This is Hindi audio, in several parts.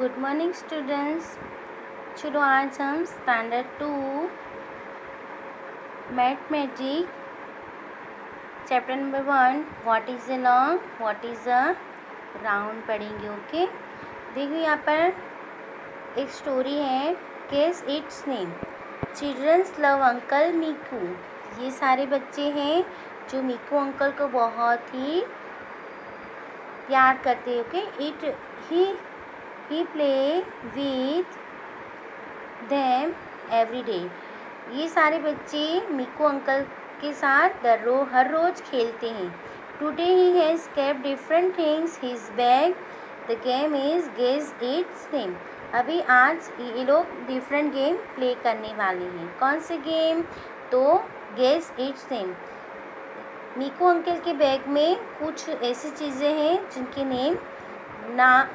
Good morning students. चलो आज हम standard 2 mathematic chapter number 1 what is a long what is a round पढ़ेंगे। ओके, देखो यहाँ पर एक स्टोरी है, guess its name. Childrens love uncle Miku. ये सारे बच्चे हैं जो मीकू अंकल को बहुत ही प्यार करते हैं। Okay, he play with them every day. ये सारे बच्चे मीकू अंकल के साथ हर रोज़ खेलते हैं। Today he has kept different things his bag. The game is guess its name. अभी आज ये लोग डिफरेंट गेम प्ले करने वाले हैं। कौन से गेम? तो guess its name. Miku uncle के बैग में कुछ ऐसी चीज़ें हैं जिनके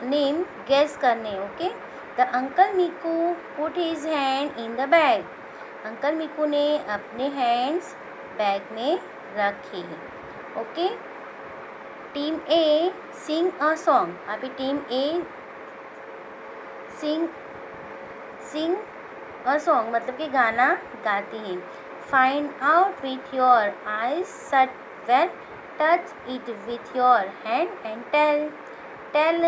नेम गेस करने। Okay, the uncle Miku put his hand in the bag. Uncle Miku ने अपने हैंड्स बैग में रखे। Okay, team A sing a song. अभी team A sing a song मतलब कि गाना गाती है। Find out with your eyes shut well, touch it with your hand and tell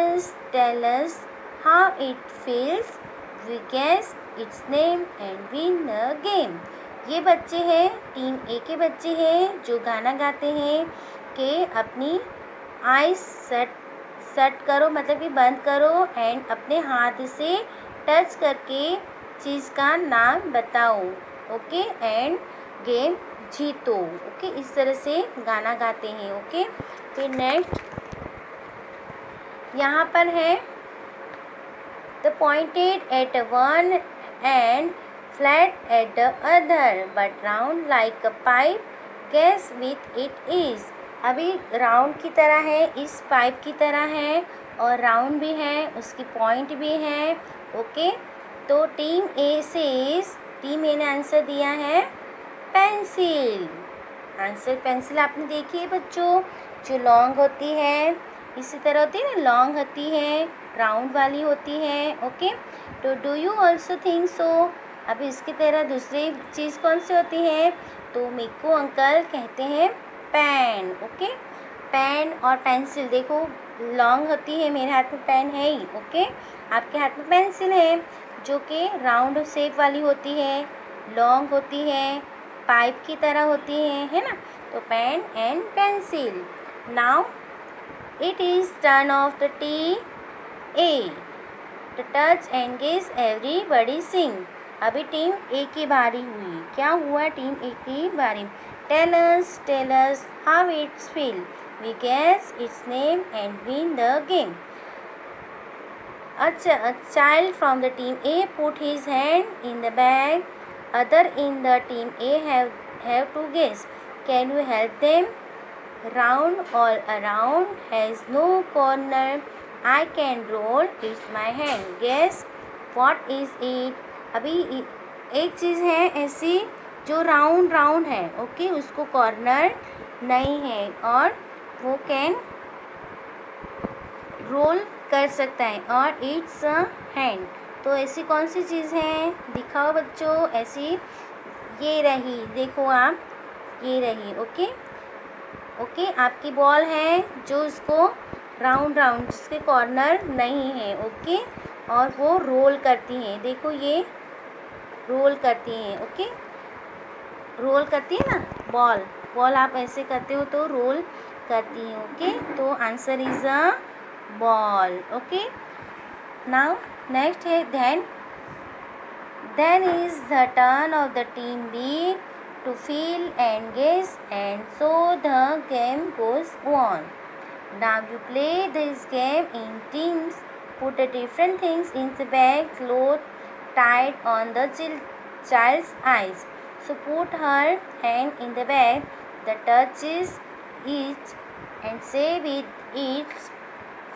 us how it feels. We guess its name and win the game. ये बच्चे हैं, टीम ए के बच्चे हैं जो गाना गाते हैं कि अपनी आईज सेट करो मतलब कि बंद करो एंड अपने हाथ से टच करके चीज़ का नाम बताओ। ओके, एंड गेम जीतो। ओके, इस तरह से गाना गाते हैं। ओके, फिर नेक्स्ट यहाँ पर है the pointed at one and flat at the other but round like a pipe, guess with it is. अभी राउंड की तरह है, इस पाइप की तरह है और राउंड भी है, उसकी पॉइंट भी है। ओके, तो टीम ए ने आंसर दिया है पेंसिल। आंसर पेंसिल आपने देखी है बच्चों, जो लॉन्ग होती है, इसी तरह होती है ना, लॉन्ग होती है, राउंड वाली होती है। ओके, तो do you also think so. अब इसकी तरह दूसरी चीज़ कौन सी होती है? तो मीकू अंकल कहते हैं पेन। ओके, पेन और पेंसिल देखो लॉन्ग होती है, मेरे हाथ में पेन है ही। ओके, आपके हाथ में पेंसिल है जो कि राउंड शेप वाली होती है, लॉन्ग होती है, पाइप की तरह होती है ना। तो pen and pencil. Now it is turn of the tea A to touch and guess everybody sing. अभी टीम ए की बारी हुई। क्या हुआ? टीम ए की बारी। tell us how it feel. We guess its name and win the game. A child from the team A put his hand in the bag. Other in the team A have to guess. Can you help them? Round all around has no corner. I can roll. It's my hand. Guess what is it? अभी एक चीज़ है ऐसी जो राउंड है। ओके, उसको कॉर्नर नहीं है और वो कैन रोल कर सकता है और इट्स अ हैंड। तो ऐसी कौन सी चीज़ है? दिखाओ बच्चों। ऐसी ये रही, देखो आप, ये रही। ओके, आपकी बॉल है जो उसको राउंड जिसके कॉर्नर नहीं है। ओके, और वो रोल करती हैं। देखो ये रोल करती हैं। ओके, रोल करती है ना बॉल आप ऐसे करते हो तो रोल करती हैं। ओके, तो answer is a ball. Okay, now next है then is the turn of the team B to feel and guess, and so the game goes on. Now you play this game in teams. Put the different things in the bag, cloth tied on the child's eyes. So put her hand in the bag, the touches it and say with it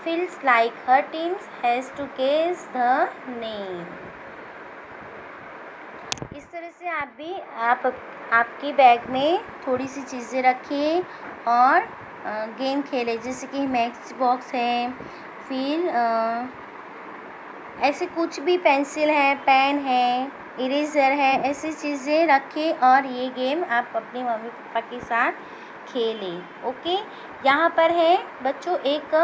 feels like her team has to guess the name. इस तरह से आप भी आपके बैग में थोड़ी सी चीज़ें रखिए और गेम खेलें, जैसे कि मैक्स बॉक्स है, फिर ऐसे कुछ भी पेंसिल है, पेन है, इरेज़र है, ऐसी चीज़ें रखें और ये गेम आप अपने मम्मी पापा के साथ खेलें। ओके, यहाँ पर है बच्चों एक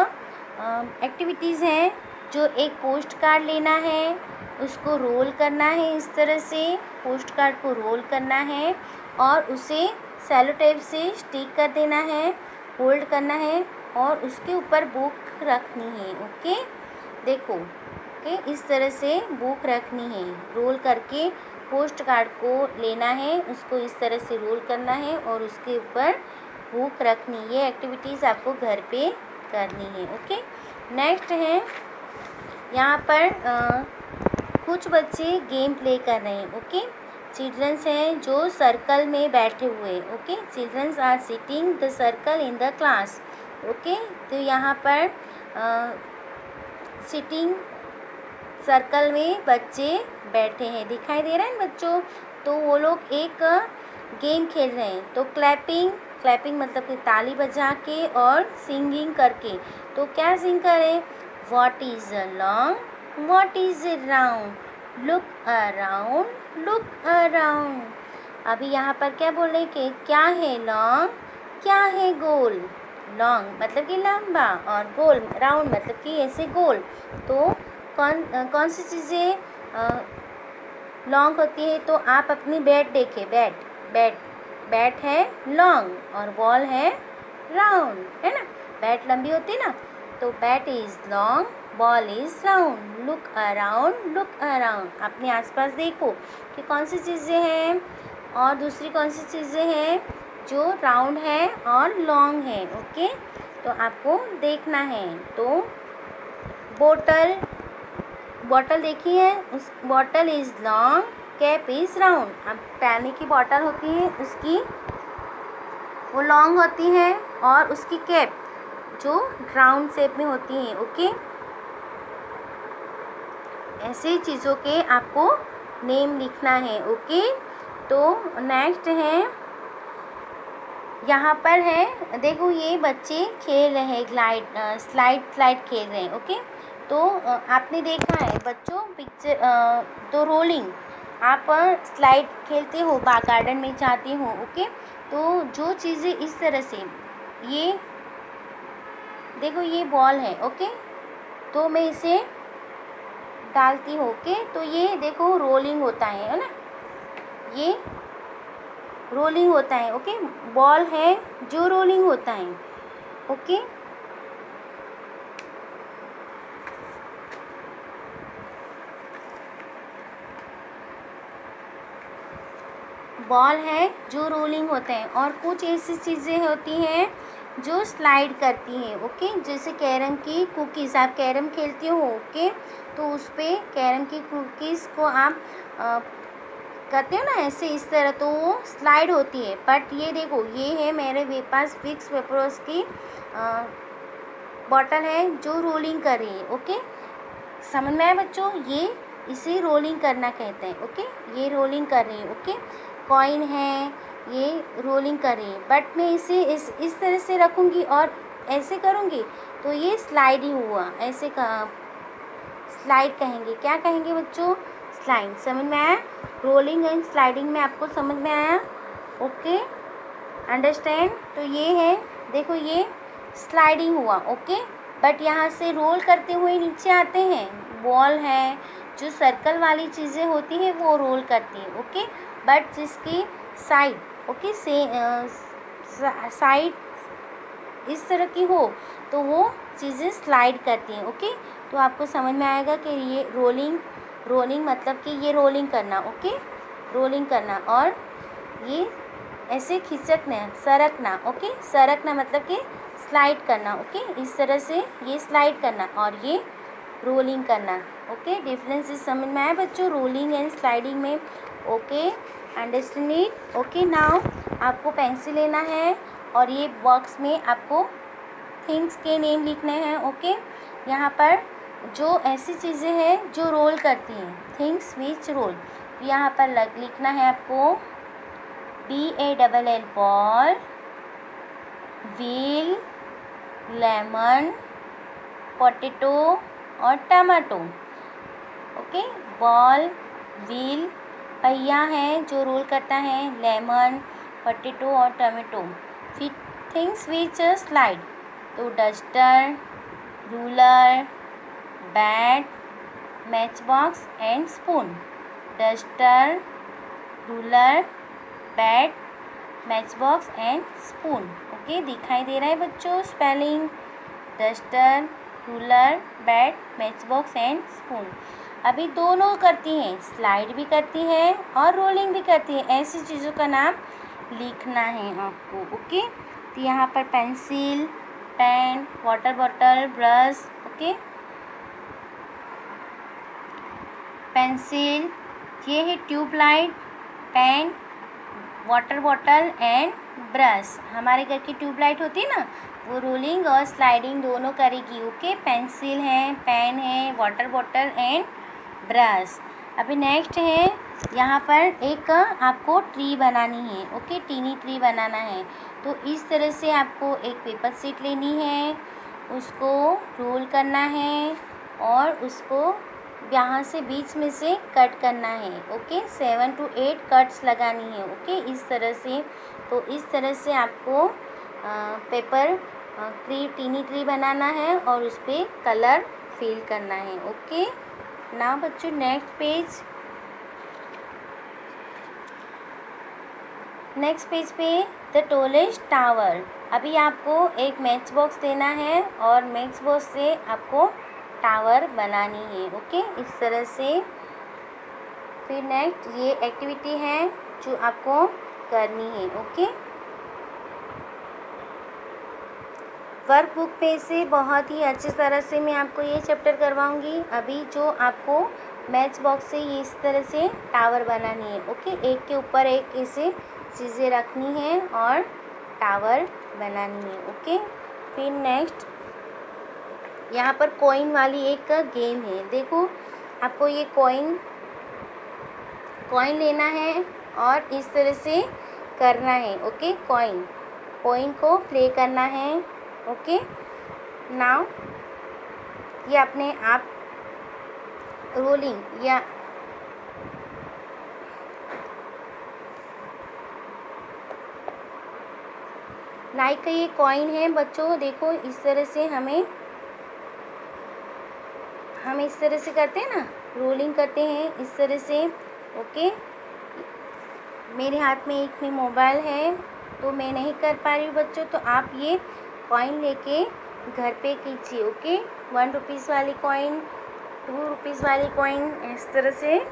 एक्टिविटीज़ है, जो एक पोस्ट कार्ड लेना है, उसको रोल करना है। इस तरह से पोस्ट कार्ड को रोल करना है और उसे सेलो टेप से स्टिक कर देना है, होल्ड करना है और उसके ऊपर बुक रखनी है। ओके, देखो, ओके, इस तरह से बुक रखनी है। रोल करके पोस्ट कार्ड को लेना है, उसको इस तरह से रोल करना है और उसके ऊपर बुक रखनी। ये एक्टिविटीज़ आपको घर पे करनी है। ओके, नेक्स्ट है यहाँ पर कुछ बच्चे गेम प्ले कर रहे हैं। ओके, चिल्ड्रंस हैं जो सर्कल में बैठे हुए। Okay, childrens are sitting the circle in the class. Okay, तो यहाँ पर सिटिंग सर्कल में बच्चे बैठे हैं, दिखाई दे रहा है बच्चों। तो वो लोग एक गेम खेल रहे हैं। तो क्लैपिंग मतलब कि ताली बजा के और सिंगिंग करके। तो क्या सिंग करें? What is a long, what is a round, look around, look around. अभी यहाँ पर क्या बोल रहे हैं कि क्या है लॉन्ग, क्या है गोल। लॉन्ग मतलब कि लंबा और गोल राउंड मतलब कि ऐसे गोल। तो कौन सी चीज़ें लॉन्ग होती है? तो आप अपनी बैट देखें, बैट है लॉन्ग और बॉल है राउंड, है ना। बैट लंबी होती है ना, तो bat is long, ball is round. Look around, अपने आसपास देखो कि कौन सी चीज़ें हैं और दूसरी कौन सी चीज़ें हैं जो राउंड है और लॉन्ग है। ओके, तो आपको देखना है। तो बॉटल देखी है, उस bottle is long, cap is round. अब पानी की बॉटल होती है, उसकी वो लॉन्ग होती है और उसकी कैप जो राउंड शेप में होती है। ओके, ऐसे चीज़ों के आपको नेम लिखना है। ओके, तो नेक्स्ट है यहाँ पर है, देखो ये बच्चे खेल रहे हैं, स्लाइड खेल रहे हैं। ओके, तो आपने देखा है बच्चों पिक्चर, तो रोलिंग आप स्लाइड खेलते हो, गार्डन में जाते हो। ओके, तो जो चीज़ें इस तरह से, ये देखो ये बॉल है। ओके, तो मैं इसे डालती हूँ। ओके, तो ये देखो रोलिंग होता है ना, ये रोलिंग होता है। ओके, बॉल है जो रोलिंग होता है। ओके, बॉल है जो रोलिंग होते हैं और कुछ ऐसी चीज़ें होती हैं जो स्लाइड करती हैं। ओके, जैसे कैरम की कुकीज़, आप कैरम खेलते हो। ओके, तो उस पर कैरम की कुकीज़ को आप करते हो ना ऐसे, इस तरह, तो वो स्लाइड होती है। बट ये देखो, ये है मेरे पास विक्स वेपोरस की बॉटल है जो रोलिंग कर रही है। ओके, समझ में आया बच्चों? ये इसे रोलिंग करना कहते हैं। ओके, ये रोलिंग कर रही है। ओके, कॉइन है, ये रोलिंग कर रही है। बट मैं इसे इस तरह से रखूँगी और ऐसे करूँगी तो ये स्लाइड ही हुआ। ऐसे स्लाइड कहेंगे। क्या कहेंगे बच्चों? स्लाइड। समझ में आया? रोलिंग एंड स्लाइडिंग में आपको समझ में आया? Okay, understand? तो ये है, देखो ये स्लाइडिंग हुआ। ओके, बट यहाँ से रोल करते हुए नीचे आते हैं। बॉल है, जो सर्कल वाली चीज़ें होती हैं वो रोल करती हैं। ओके, बट जिसकी साइड, ओके, साइड इस तरह की हो तो वो चीज़ें स्लाइड करती हैं। ओके, तो आपको समझ में आएगा कि ये रोलिंग मतलब कि ये रोलिंग करना। ओके, रोलिंग करना और ये ऐसे खिसकना, सरकना। ओके, सरकना मतलब कि स्लाइड करना। ओके, इस तरह से ये स्लाइड करना और ये रोलिंग करना। ओके, डिफरेंस समझ में आया बच्चों रोलिंग एंड स्लाइडिंग में? Okay, understand it? Okay, now आपको पेंसिल लेना है और ये बॉक्स में आपको थिंग्स के नेम लिखने हैं। ओके, यहाँ पर जो ऐसी चीज़ें हैं जो रोल करती हैं, थिंग्स विच रोल, यहाँ पर लिखना है आपको BALL ball, wheel, lemon, potato और टमाटो। ओके। बॉल, व्हील पहिया है जो रोल करता है, लेमन पोटैटो और टमाटो। फिर थिंग्स विच स्लाइड, तो duster, ruler, bat, match box and spoon. Duster, ruler, bat, match box and spoon. Okay, दिखाई दे रहा है बच्चों spelling, duster, ruler, bat, match box and spoon. अभी दोनों करती हैं, स्लाइड भी करती है और रोलिंग भी करती है। ऐसी चीज़ों का नाम लिखना है आपको। ओके, तो यहाँ पर pencil, pen, water bottle, brush. Okay, pencil, ये है tube light, pen, water bottle and brush. हमारे घर की ट्यूबलाइट होती है ना, वो रोलिंग और स्लाइडिंग दोनों करेगी। ओके, पेंसिल है, पेन है, वाटर बॉटल एंड ब्रश। अभी नेक्स्ट है, यहाँ पर एक आपको ट्री बनानी है। ओके, टीनी ट्री बनाना है। तो इस तरह से आपको एक पेपर शीट लेनी है, उसको रोल करना है और उसको यहाँ से बीच में से कट करना है। ओके, 7 to 8 कट्स लगानी है। ओके, इस तरह से। तो इस तरह से आपको पेपर ट्री, टीनी ट्री बनाना है और उस पर कलर फिल करना है। ओके, नाउ बच्चों नेक्स्ट पेज। नेक्स्ट पेज पे द टॉलेस्ट टावर। अभी आपको एक मैच बॉक्स देना है और मैच बॉक्स से आपको टावर बनानी है। ओके, इस तरह से। फिर नेक्स्ट ये एक्टिविटी है जो आपको करनी है। ओके, वर्क बुक पे से बहुत ही अच्छी तरह से मैं आपको ये चैप्टर करवाऊंगी। अभी जो आपको मैच बॉक्स से ये इस तरह से टावर बनानी है। ओके, एक के ऊपर एक ऐसे चीज़ें रखनी है और टावर बनानी है। ओके, फिर नेक्स्ट यहाँ पर कॉइन वाली एक गेम है। देखो, आपको ये कॉइन लेना है और इस तरह से करना है। ओके, कॉइन को प्ले करना है। ओके, नाउ ये अपने आप रोलिंग या लाइक ये कॉइन है बच्चों। देखो, इस तरह से हम इस तरह से करते हैं ना, रोलिंग करते हैं इस तरह से। ओके, मेरे हाथ में एक में मोबाइल है तो मैं नहीं कर पा रही हूँ बच्चों, तो आप ये कॉइन लेके घर पे कीजिए। ओके, 1 रुपीज़ वाली कॉइन, 2 रुपीज़ वाली कॉइन, इस तरह से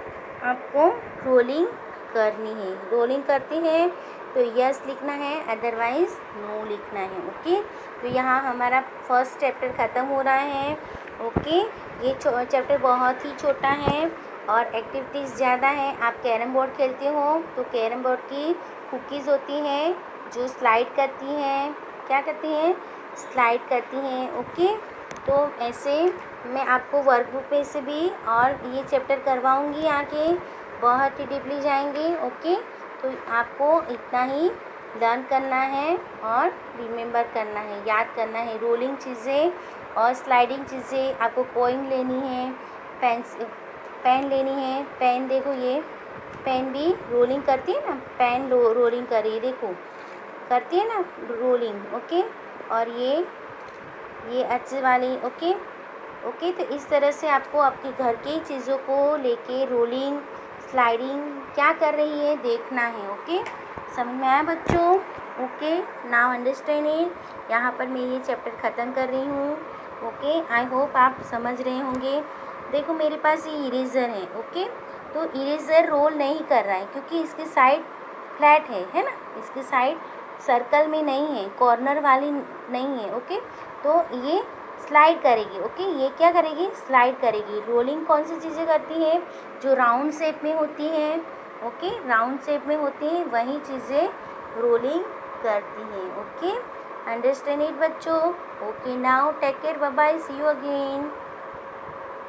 आपको रोलिंग करनी है। रोलिंग करती है तो यस लिखना है, अदरवाइज़ नो लिखना है। ओके, तो यहाँ हमारा फर्स्ट चैप्टर ख़त्म हो रहा है। ओके, ये चैप्टर बहुत ही छोटा है और एक्टिविटीज़ ज़्यादा है। आप कैरम बोर्ड खेलते हो तो कैरम बोर्ड की कुकीज़ होती हैं जो स्लाइड करती हैं। क्या करती हैं? स्लाइड करती हैं। ओके, तो ऐसे मैं आपको वर्कबुक पे से भी और ये चैप्टर करवाऊँगी आगे, बहुत ही डीपली जाएंगे। ओके, तो आपको इतना ही लर्न करना है और रिमेंबर करना है, याद करना है। रोलिंग चीज़ें और स्लाइडिंग चीज़ें, आपको कॉइन लेनी है, पेन लेनी है। पेन देखो, ये पेन भी रोलिंग करती है ना, पेन रोलिंग कर रही है, देखो करती है ना रोलिंग। ओके, और ये अच्छे वाली। ओके, तो इस तरह से आपको आपके घर की चीज़ों को लेके रोलिंग, स्लाइडिंग क्या कर रही है देखना है। ओके, समझ में आया बच्चों? Okay, now understand it. यहाँ पर मैं ये चैप्टर ख़त्म कर रही हूँ। ओके, आई होप आप समझ रहे होंगे। देखो, मेरे पास ये इरेज़र है। ओके, तो इरेज़र रोल नहीं कर रहा है क्योंकि इसकी साइड फ्लैट है ना, इसकी साइड सर्कल में नहीं है, कॉर्नर वाली नहीं है। ओके, तो ये स्लाइड करेगी। ओके, ये क्या करेगी? स्लाइड करेगी। रोलिंग कौन सी चीज़ें करती है? जो राउंड शेप में होती हैं। ओके, राउंड शेप में होती हैं वही चीज़ें रोलिंग करती हैं। ओके, अंडरस्टैंड इट बच्चों? Okay, now take care, bye bye, see you again.